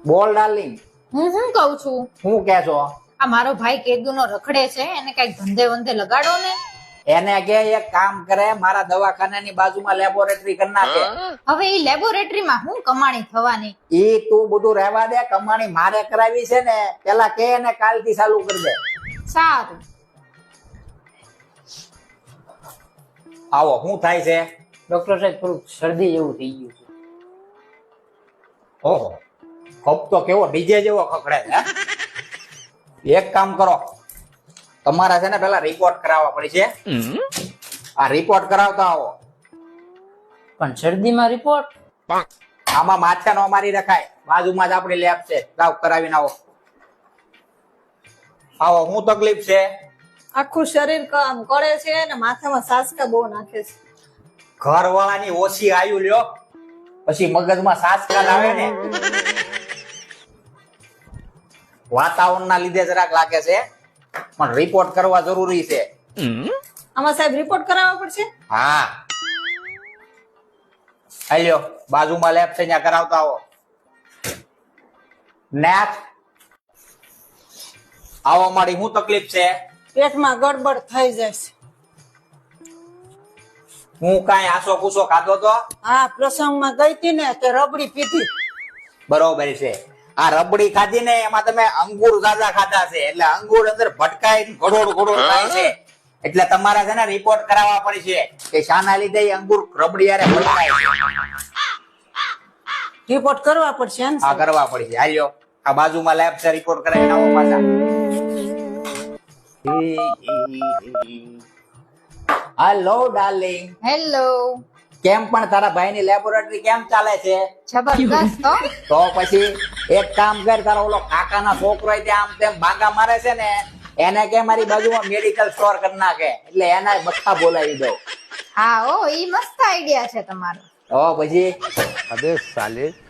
બોલ ડાર્લિંગ. હું શું કઉ છું, શું કે છો? આ મારો ભાઈ કેદુનો રખડે છે, એને કઈક ધંધે વંધે લગાડો ને. એને કે એક કામ કરે, મારા દવાખાનાની બાજુમાં લેબોરેટરી કરી નાખે. હવે ઈ લેબોરેટરીમાં શું કમાણી થવાની? ઈ તું બધું રહેવા દે, કમાણી મારે કરાવી છે ને. પેલા કે એને કાલથી ચાલુ કરી દે. સારું. આવો, શું થાય છે? ડોક્ટર સાહેબ થોડુંક શરદી જેવું થઈ ગયું છે. ઓહો, કપ તો કેવો ડીજે જેવો ખખડે છે. એક કામ કરો, તમારા છે ને પેલા રિપોર્ટ કરાવવા પડશે. આ રિપોર્ટ કરાવતા આવો. પણ શરદીમાં રિપોર્ટ? આમાં માથા નો મારી રખાય, બાજુમાં જ આપણી લેબ છે. જાવ કરાવીને આવો. આવો, શું તકલીફ છે? આખું શરીર કામ કરે છે ને માથામાં સાસકા બહુ નાખે છે. ઘરવાળાની ઓછી આયુ લ્યો, પછી મગજમાં સાસકા આવે ને. વાતાવરણના લીધે જરાક લાગે છે, પણ રિપોર્ટ કરવા જરૂરી છે. આમાં સાહેબ રિપોર્ટ કરાવવા પડશે? હા, આલ્યો બાજુમાં લેબ છે, ત્યાં કરાવતા આવો. નેક્સ્ટ આવો, મારી શું તકલીફ છે? પેટમાં ગડબડ થઈ જાય છે. હું કાંઈ આસો કુસો ખાધો તો? હા, પ્રસંગમાં ગઈ હતી ને તે રબડી પીધી. બરોબર છે. આ રબડી ખાધી ને એમાં તમે અંગૂર જાજા ખાધા છે, એટલે અંગૂર અંદર ભટકાય ઘોડોડ ઘોડોડ થાય છે. એટલે તમારે છે ને રિપોર્ટ કરાવવા પડશે કે શાના લીધે ઈ અંગૂર રબડી યારે ભટકાય છે. રિપોર્ટ કરવા પડશે ને આ સાહેબ? કરવા પડશે. હાલ્યો, આ બાજુમાં લેબ છે, રિપોર્ટ કરાવીને આવો પાછા. Hello darling, hello. કેમ પણ તારા ભાઈની લેબોરેટરી કેમ ચાલે છે? જબરદસ્ત હો. તો પછી એક કામ કર, તારો ઓલો કાકાના છોકરો આમ તેમ બાંગા મારે છે ને, એને કે મારી બાજુમાં મેડિકલ સ્ટોર કરી નાખે, એટલે એના બધા બોલાવી દો. હા ઓ, ઈ મસ્ત આઈડિયા છે તમારો. તો પછી अबे साले